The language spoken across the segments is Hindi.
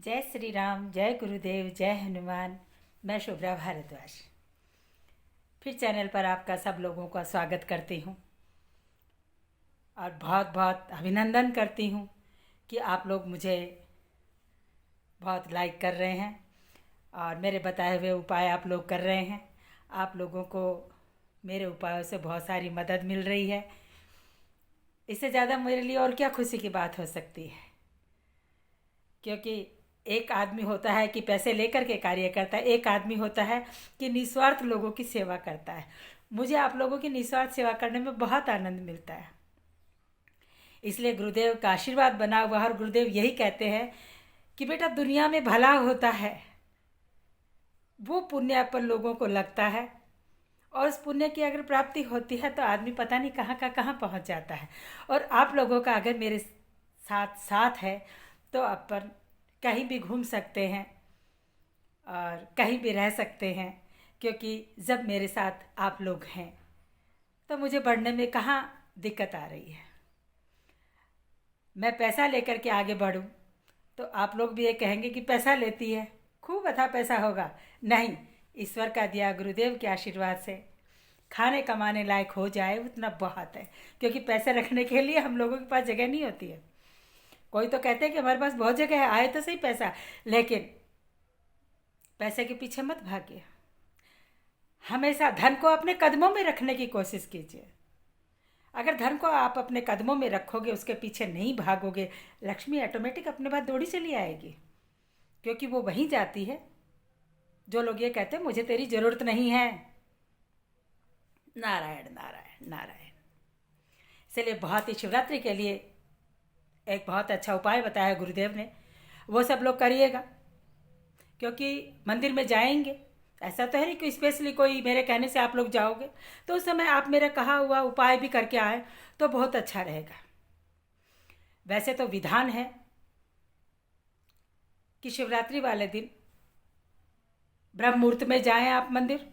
जय श्री राम, जय गुरुदेव, जय हनुमान। मैं शुभ्रा भारद्वाज फिर चैनल पर आपका सब लोगों का स्वागत करती हूँ और बहुत बहुत अभिनंदन करती हूँ कि आप लोग मुझे बहुत लाइक कर रहे हैं और मेरे बताए हुए उपाय आप लोग कर रहे हैं। आप लोगों को मेरे उपायों से बहुत सारी मदद मिल रही है। इससे ज़्यादा मेरे लिए और क्या खुशी की बात हो सकती है, क्योंकि एक आदमी होता है कि पैसे लेकर के कार्य करता है, एक आदमी होता है कि निस्वार्थ लोगों की सेवा करता है। मुझे आप लोगों की निस्वार्थ सेवा करने में बहुत आनंद मिलता है, इसलिए गुरुदेव का आशीर्वाद बना हुआ है। और गुरुदेव यही कहते हैं कि बेटा, दुनिया में भला होता है वो पुण्य अपन लोगों को लगता है, और उस पुण्य की अगर प्राप्ति होती है तो आदमी पता नहीं कहाँ का कहाँ पहुँच जाता है। और आप लोगों का अगर मेरे साथ साथ है तो अपन कहीं भी घूम सकते हैं और कहीं भी रह सकते हैं, क्योंकि जब मेरे साथ आप लोग हैं तो मुझे बढ़ने में कहाँ दिक्कत आ रही है। मैं पैसा लेकर के आगे बढ़ूं तो आप लोग भी ये कहेंगे कि पैसा लेती है, खूब अच्छा पैसा होगा। नहीं, ईश्वर का दिया गुरुदेव के आशीर्वाद से खाने कमाने लायक हो जाए उतना बहुत है, क्योंकि पैसे रखने के लिए हम लोगों के पास जगह नहीं होती है। कोई तो कहते हैं कि हमारे पास बहुत जगह है, आए तो सही पैसा, लेकिन पैसे के पीछे मत भागिए। हमेशा धन को अपने कदमों में रखने की कोशिश कीजिए। अगर धन को आप अपने कदमों में रखोगे, उसके पीछे नहीं भागोगे, लक्ष्मी ऑटोमेटिक अपने पास दौड़ी चली आएगी, क्योंकि वो वहीं जाती है। जो लोग ये कहते हैं मुझे तेरी जरूरत नहीं है, नारायण नारायण नारायण। इसलिए बहुत ही शिवरात्रि के लिए एक बहुत अच्छा उपाय बताया गुरुदेव ने, वो सब लोग करिएगा। क्योंकि मंदिर में जाएंगे, ऐसा तो है नहीं कि स्पेशली कोई मेरे कहने से आप लोग जाओगे, तो उस समय आप मेरा कहा हुआ उपाय भी करके आए तो बहुत अच्छा रहेगा। वैसे तो विधान है कि शिवरात्रि वाले दिन ब्रह्म मुहूर्त में जाएं आप मंदिर,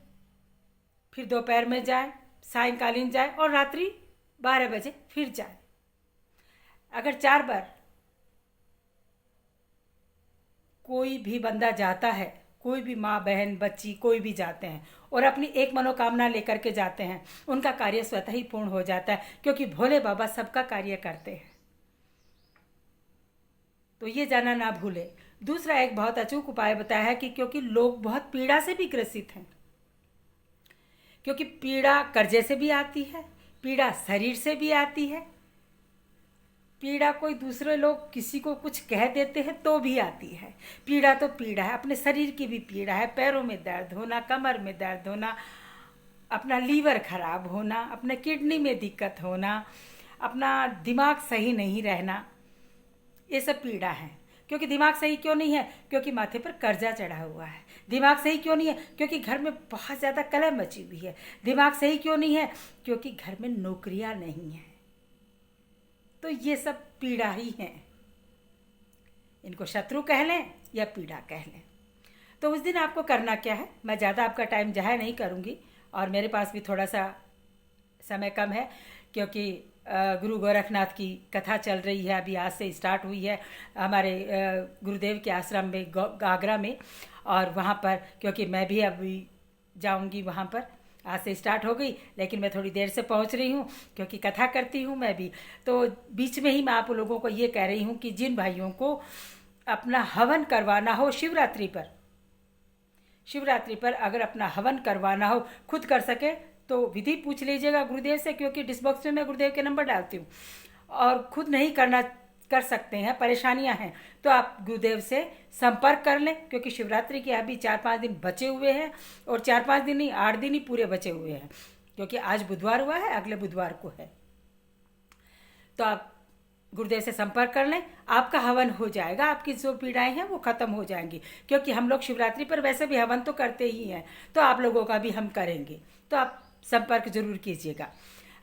फिर दोपहर में जाएं, सायंकालीन जाएं और रात्रि 12 बजे फिर जाएं। अगर 4 बार कोई भी बंदा जाता है, कोई भी माँ बहन बच्ची कोई भी जाते हैं और अपनी एक मनोकामना लेकर के जाते हैं, उनका कार्य स्वतः ही पूर्ण हो जाता है, क्योंकि भोले बाबा सबका कार्य करते हैं। तो ये जाना ना भूले। दूसरा एक बहुत अचूक उपाय बताया है कि क्योंकि लोग बहुत पीड़ा से भी ग्रसित हैं, क्योंकि पीड़ा कर्जे से भी आती है, पीड़ा शरीर से भी आती है, पीड़ा कोई दूसरे लोग किसी को कुछ कह देते हैं तो भी आती है। पीड़ा तो पीड़ा है, अपने शरीर की भी पीड़ा है, पैरों में दर्द होना, कमर में दर्द होना, अपना लीवर खराब होना, अपने किडनी में दिक्कत होना, अपना दिमाग सही नहीं रहना, ये सब पीड़ा है। क्योंकि दिमाग सही क्यों नहीं है? क्योंकि माथे पर कर्जा चढ़ा हुआ है। दिमाग सही क्यों नहीं है? क्योंकि घर में बहुत ज़्यादा कलह मची हुई है। दिमाग सही क्यों नहीं है? क्योंकि घर में नौकरियां नहीं हैं। तो ये सब पीड़ा ही हैं। इनको शत्रु कह लें या पीड़ा कह लें। तो उस दिन आपको करना क्या है, मैं ज़्यादा आपका टाइम ज़ाया नहीं करूँगी, और मेरे पास भी थोड़ा सा समय कम है, क्योंकि गुरु गोरखनाथ की कथा चल रही है, अभी आज से स्टार्ट हुई है हमारे गुरुदेव के आश्रम में आगरा में। और वहाँ पर क्योंकि मैं भी अभी जाऊँगी वहाँ पर, आज से स्टार्ट हो गई, लेकिन मैं थोड़ी देर से पहुंच रही हूं क्योंकि कथा करती हूं मैं भी। तो बीच में ही मैं आप लोगों को ये कह रही हूं कि जिन भाइयों को अपना हवन करवाना हो शिवरात्रि पर अगर अपना हवन करवाना हो, खुद कर सके तो विधि पूछ लीजिएगा गुरुदेव से, क्योंकि डिस्क में मैं गुरुदेव के नंबर डालती हूँ। और खुद नहीं कर सकते हैं, परेशानियां हैं, तो आप गुरुदेव से संपर्क कर लें, क्योंकि शिवरात्रि के अभी 4-5 दिन बचे हुए हैं, और 4-5 दिन नहीं, 8 दिन ही पूरे बचे हुए हैं, क्योंकि आज बुधवार हुआ है, अगले बुधवार को है। तो आप गुरुदेव से संपर्क कर लें, आपका हवन हो जाएगा, आपकी जो पीड़ाएं हैं वो खत्म हो जाएंगी। क्योंकि हम लोग शिवरात्रि पर वैसे भी हवन तो करते ही हैं, तो आप लोगों का भी हम करेंगे, तो आप संपर्क जरूर कीजिएगा।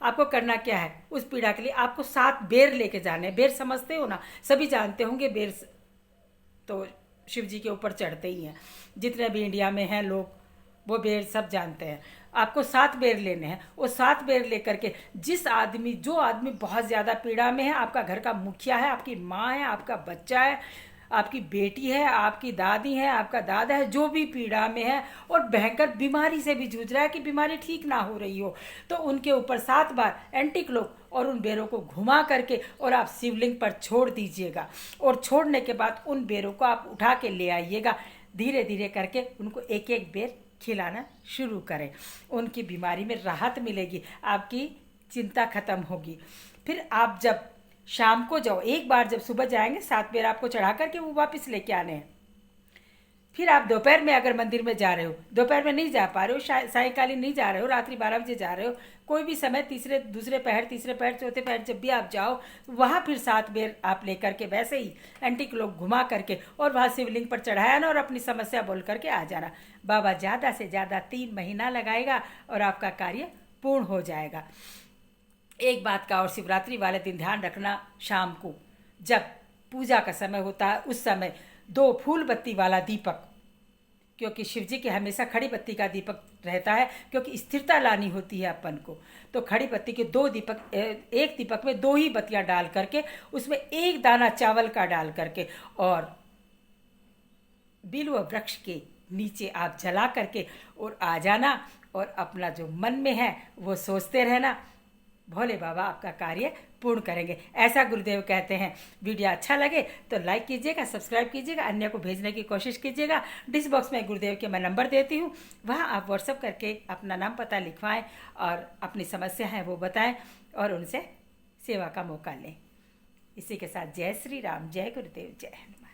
आपको करना क्या है, उस पीड़ा के लिए आपको 7 बेर लेके जाने। बेर समझते हो ना, सभी जानते होंगे, बेर तो शिव जी के ऊपर चढ़ते ही हैं, जितने भी इंडिया में हैं लोग वो बेर सब जानते हैं। आपको 7 बेर लेने हैं। वो 7 बेर लेकर के जो आदमी बहुत ज़्यादा पीड़ा में है, आपका घर का मुखिया है, आपकी माँ है, आपका बच्चा है, आपकी बेटी है, आपकी दादी है, आपका दादा है, जो भी पीड़ा में है और भयंकर बीमारी से भी जूझ रहा है कि बीमारी ठीक ना हो रही हो, तो उनके ऊपर 7 बार एंटीक्लोक और उन बेरों को घुमा करके और आप शिवलिंग पर छोड़ दीजिएगा। और छोड़ने के बाद उन बेरों को आप उठा के ले आइएगा। धीरे धीरे करके उनको एक एक बेर खिलाना शुरू करें। उनकी बीमारी में राहत मिलेगी, आपकी चिंता खत्म होगी। फिर आप जब शाम को जाओ, एक बार जब सुबह जाएंगे 7 बेर आपको चढ़ा करके वो वापस लेके आने हैं। फिर आप दोपहर में अगर मंदिर में जा रहे हो, दोपहर में नहीं जा पा रहे हो, सायंकालीन नहीं जा रहे हो, रात्रि 12 बजे जा रहे हो, कोई भी समय दूसरे पहर, तीसरे पहर, चौथे पहर जब भी आप जाओ, वहाँ फिर 7 बेर आप लेकर के वैसे ही एंटीक्लोक घुमा करके और वहाँ शिवलिंग पर चढ़ाया ना और अपनी समस्या बोल करके आ जाना। बाबा ज़्यादा से ज़्यादा 3 महीना लगाएगा और आपका कार्य पूर्ण हो जाएगा। एक बात का और शिवरात्रि वाले दिन ध्यान रखना, शाम को जब पूजा का समय होता है उस समय 2 फूल बत्ती वाला दीपक, क्योंकि शिव जी के हमेशा खड़ी बत्ती का दीपक रहता है, क्योंकि स्थिरता लानी होती है अपन को, तो खड़ी बत्ती के 2 दीपक, एक दीपक में 2 ही बत्तियां डाल करके उसमें 1 दाना चावल का डाल करके और बिल्व वृक्ष के नीचे आप जला करके और आ जाना और अपना जो मन में है वो सोचते रहना, भोले बाबा आपका कार्य पूर्ण करेंगे, ऐसा गुरुदेव कहते हैं। वीडियो अच्छा लगे तो लाइक कीजिएगा, सब्सक्राइब कीजिएगा, अन्य को भेजने की कोशिश कीजिएगा। डिस्क बॉक्स में गुरुदेव के मैं नंबर देती हूँ, वहाँ आप व्हाट्सएप करके अपना नाम पता लिखवाएं और अपनी समस्या है वो बताएं और उनसे सेवा का मौका लें। इसी के साथ जय श्री राम, जय गुरुदेव, जय हनुमान।